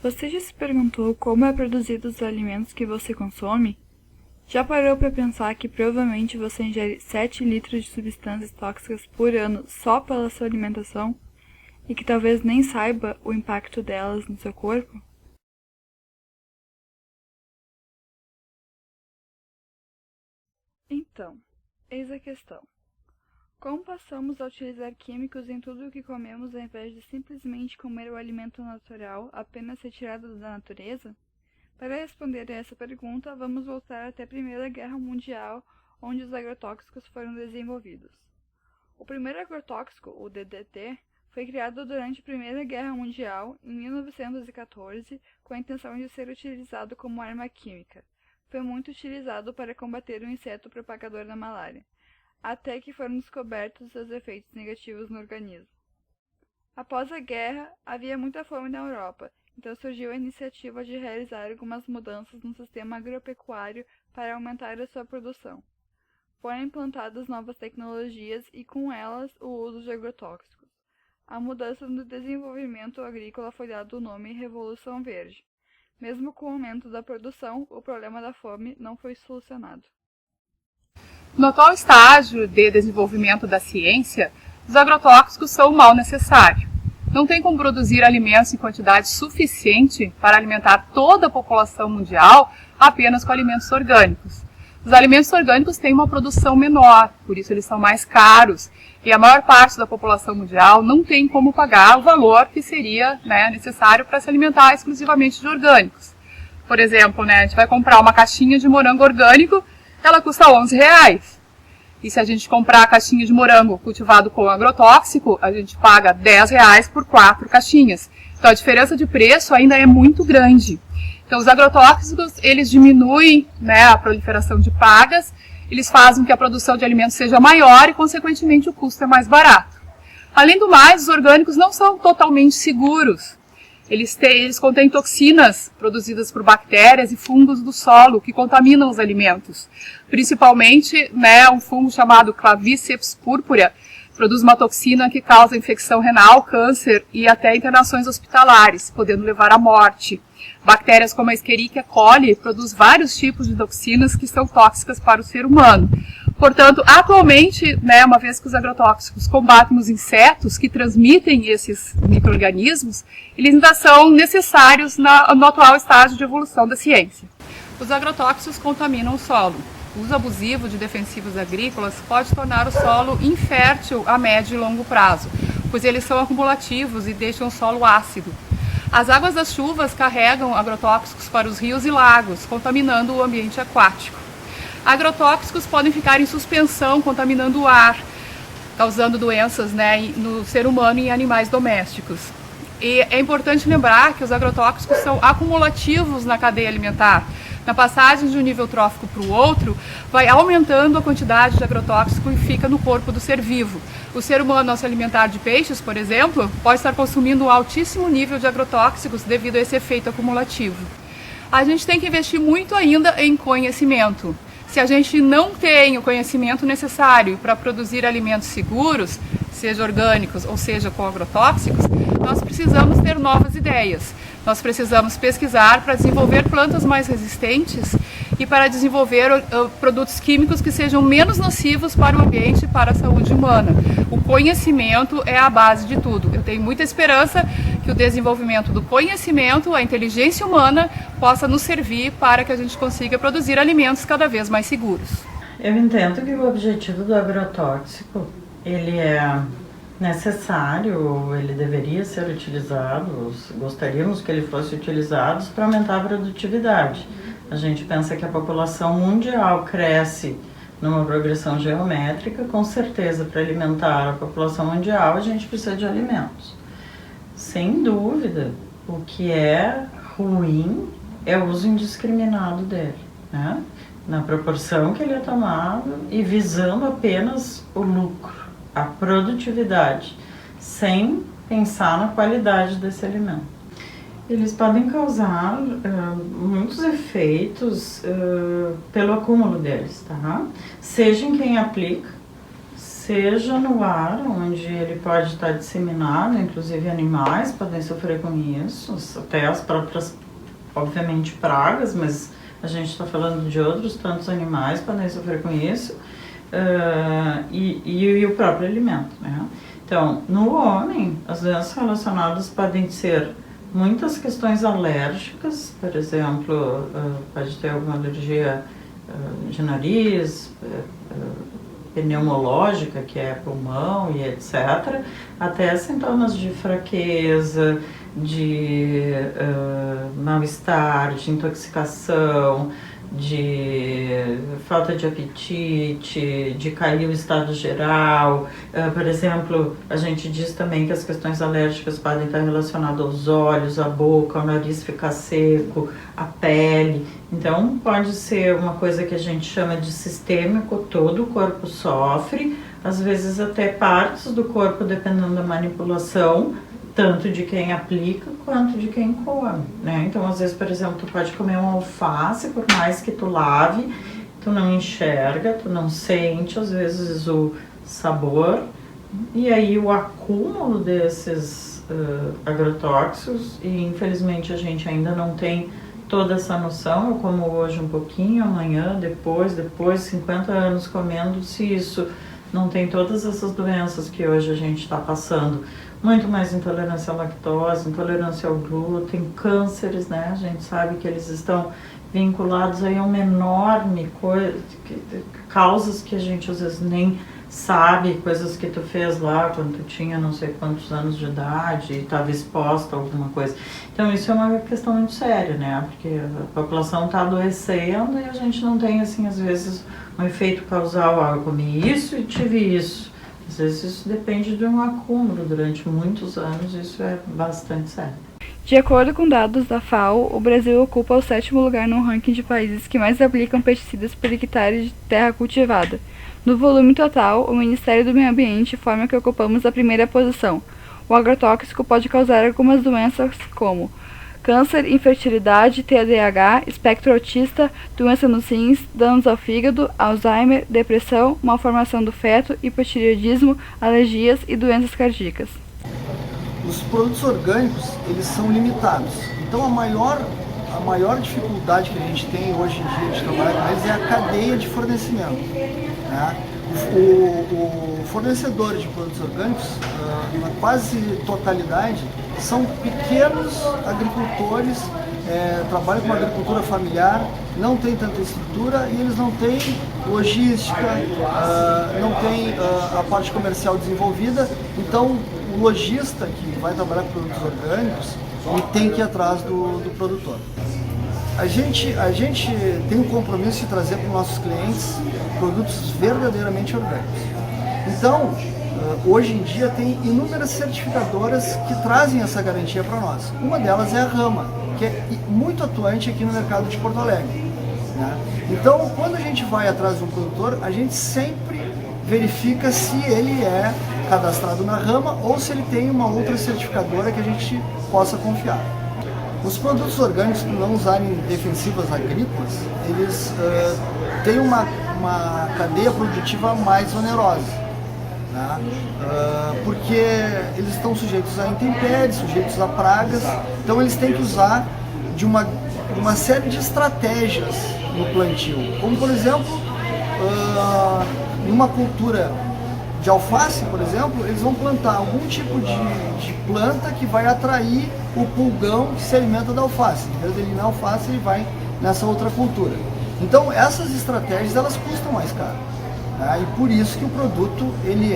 Você já se perguntou como é produzido os alimentos que você consome? Já parou para pensar que provavelmente você ingere 7 litros de substâncias tóxicas por ano só pela sua alimentação? E que talvez nem saiba o impacto delas no seu corpo? Então, eis a questão. Como passamos a utilizar químicos em tudo o que comemos ao invés de simplesmente comer o alimento natural apenas retirado da natureza? Para responder a essa pergunta, vamos voltar até a Primeira Guerra Mundial, onde os agrotóxicos foram desenvolvidos. O primeiro agrotóxico, o DDT, foi criado durante a Primeira Guerra Mundial, em 1914, com a intenção de ser utilizado como arma química. Foi muito utilizado para combater o inseto propagador da malária, até que foram descobertos seus efeitos negativos no organismo. Após a guerra, havia muita fome na Europa, então surgiu a iniciativa de realizar algumas mudanças no sistema agropecuário para aumentar a sua produção. Foram implantadas novas tecnologias e, com elas, o uso de agrotóxicos. A mudança no desenvolvimento agrícola foi dado o nome Revolução Verde. Mesmo com o aumento da produção, o problema da fome não foi solucionado. No atual estágio de desenvolvimento da ciência, os agrotóxicos são um mal necessário. Não tem como produzir alimentos em quantidade suficiente para alimentar toda a população mundial apenas com alimentos orgânicos. Os alimentos orgânicos têm uma produção menor, por isso eles são mais caros, e a maior parte da população mundial não tem como pagar o valor que seria necessário para se alimentar exclusivamente de orgânicos. Por exemplo, a gente vai comprar uma caixinha de morango orgânico, ela custa R$11. E se a gente comprar a caixinha de morango cultivado com agrotóxico, a gente paga R$10 por 4 caixinhas. Então a diferença de preço ainda é muito grande. Então os agrotóxicos, eles diminuem a proliferação de pragas, eles fazem com que a produção de alimentos seja maior e, consequentemente, o custo é mais barato. Além do mais, os orgânicos não são totalmente seguros. Eles contêm toxinas produzidas por bactérias e fungos do solo que contaminam os alimentos. Principalmente, um fungo chamado Clavíceps púrpura produz uma toxina que causa infecção renal, câncer e até internações hospitalares, podendo levar à morte. Bactérias como a Escherichia coli produzem vários tipos de toxinas que são tóxicas para o ser humano. Portanto, atualmente, uma vez que os agrotóxicos combatem os insetos que transmitem esses micro-organismos, eles ainda são necessários no atual estágio de evolução da ciência. Os agrotóxicos contaminam o solo. O uso abusivo de defensivos agrícolas pode tornar o solo infértil a médio e longo prazo, pois eles são acumulativos e deixam o solo ácido. As águas das chuvas carregam agrotóxicos para os rios e lagos, contaminando o ambiente aquático. Agrotóxicos podem ficar em suspensão, contaminando o ar, causando doenças no ser humano e em animais domésticos. E é importante lembrar que os agrotóxicos são acumulativos na cadeia alimentar. Na passagem de um nível trófico para o outro, vai aumentando a quantidade de agrotóxico e fica no corpo do ser vivo. O ser humano, ao se alimentar de peixes, por exemplo, pode estar consumindo um altíssimo nível de agrotóxicos devido a esse efeito acumulativo. A gente tem que investir muito ainda em conhecimento. Se a gente não tem o conhecimento necessário para produzir alimentos seguros, seja orgânicos ou seja com agrotóxicos, nós precisamos ter novas ideias. Nós precisamos pesquisar para desenvolver plantas mais resistentes e para desenvolver produtos químicos que sejam menos nocivos para o ambiente e para a saúde humana. O conhecimento é a base de tudo. Eu tenho muita esperança que o desenvolvimento do conhecimento, a inteligência humana, possa nos servir para que a gente consiga produzir alimentos cada vez mais seguros. Eu entendo que o objetivo do agrotóxico, ele é necessário, ele deveria ser utilizado, gostaríamos que ele fosse utilizado para aumentar a produtividade. A gente pensa que a população mundial cresce numa progressão geométrica, com certeza para alimentar a população mundial a gente precisa de alimentos. Sem dúvida, o que é ruim é o uso indiscriminado dele, na proporção que ele é tomado e visando apenas o lucro, a produtividade, sem pensar na qualidade desse alimento. Eles podem causar muitos efeitos pelo acúmulo deles, tá? Seja em quem aplica, seja no ar, onde ele pode estar disseminado, inclusive animais podem sofrer com isso, até as próprias, obviamente, pragas, mas a gente está falando de outros tantos animais podem sofrer com isso, e o próprio alimento, né? Então, no homem, as doenças relacionadas podem ser muitas questões alérgicas, por exemplo, pode ter alguma alergia de nariz, pneumológica, que é pulmão e etc., até sintomas de fraqueza, de mal-estar, de intoxicação, de falta de apetite, de cair o estado geral. Por exemplo, a gente diz também que as questões alérgicas podem estar relacionadas aos olhos, à boca, ao nariz ficar seco, à pele. Então, pode ser uma coisa que a gente chama de sistêmico, todo o corpo sofre, às vezes até partes do corpo, dependendo da manipulação, tanto de quem aplica quanto de quem come, né? Então, às vezes, por exemplo, tu pode comer um alface, por mais que tu lave, tu não enxerga, tu não sente, às vezes, o sabor. E aí, o acúmulo desses agrotóxicos, e infelizmente a gente ainda não tem toda essa noção. Eu como hoje um pouquinho, amanhã, depois 50 anos comendo, se isso não tem todas essas doenças que hoje a gente está passando, muito mais intolerância à lactose, intolerância ao glúten, cânceres, né? A gente sabe que eles estão vinculados aí a uma enorme coisa, causas que a gente às vezes nem sabe, coisas que tu fez lá quando tu tinha não sei quantos anos de idade e estava exposta a alguma coisa. Então isso é uma questão muito séria, né? Porque a população está adoecendo e a gente não tem, assim, às vezes, um efeito causal. Eu comi isso e tive isso. Às vezes isso depende de um acúmulo durante muitos anos, isso é bastante sério. De acordo com dados da FAO, o Brasil ocupa o 7º lugar no ranking de países que mais aplicam pesticidas por hectare de terra cultivada. No volume total, o Ministério do Meio Ambiente informa que ocupamos a 1ª posição. O agrotóxico pode causar algumas doenças como câncer, infertilidade, TDAH, espectro autista, doença nos rins, danos ao fígado, Alzheimer, depressão, malformação do feto, hipotireoidismo, alergias e doenças cardíacas. Os produtos orgânicos, eles são limitados. Então a maior dificuldade que a gente tem hoje em dia de trabalhar com eles é a cadeia de fornecimento, né? O fornecedor de produtos orgânicos, na quase totalidade, são pequenos agricultores, trabalham com uma agricultura familiar, não tem tanta estrutura e eles não têm logística, não têm a parte comercial desenvolvida. Então, o lojista que vai trabalhar com produtos orgânicos, ele tem que ir atrás do produtor. A gente tem um compromisso de trazer para os nossos clientes produtos verdadeiramente orgânicos. Então, hoje em dia tem inúmeras certificadoras que trazem essa garantia para nós. Uma delas é a Rama, que é muito atuante aqui no mercado de Porto Alegre, né? Então, quando a gente vai atrás de um produtor, a gente sempre verifica se ele é cadastrado na Rama ou se ele tem uma outra certificadora que a gente possa confiar. Os produtos orgânicos, por não usarem defensivas agrícolas, eles têm uma cadeia produtiva mais onerosa, né? Porque eles estão sujeitos a intempéries, sujeitos a pragas, então eles têm que usar de uma série de estratégias no plantio, como por exemplo, numa cultura de alface, por exemplo, eles vão plantar algum tipo de planta que vai atrair o pulgão que se alimenta da alface. Em vez de ele ir na alface, ele vai nessa outra cultura. Então, essas estratégias, elas custam mais caro, né? E por isso que o produto, ele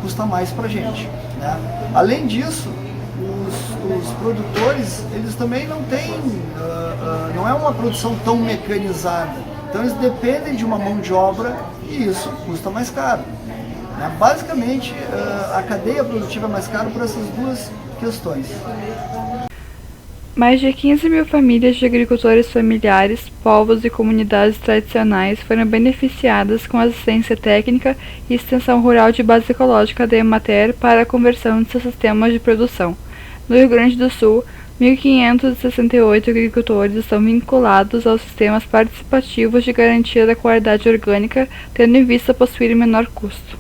custa mais para a gente, né? Além disso, os produtores, eles também não têm, não é uma produção tão mecanizada. Então eles dependem de uma mão de obra e isso custa mais caro, né? Basicamente, a cadeia produtiva é mais cara por essas duas questões. Mais de 15 mil famílias de agricultores familiares, povos e comunidades tradicionais foram beneficiadas com assistência técnica e extensão rural de base ecológica da Emater para a conversão de seus sistemas de produção. No Rio Grande do Sul, 1.568 agricultores estão vinculados aos sistemas participativos de garantia da qualidade orgânica, tendo em vista possuir menor custo.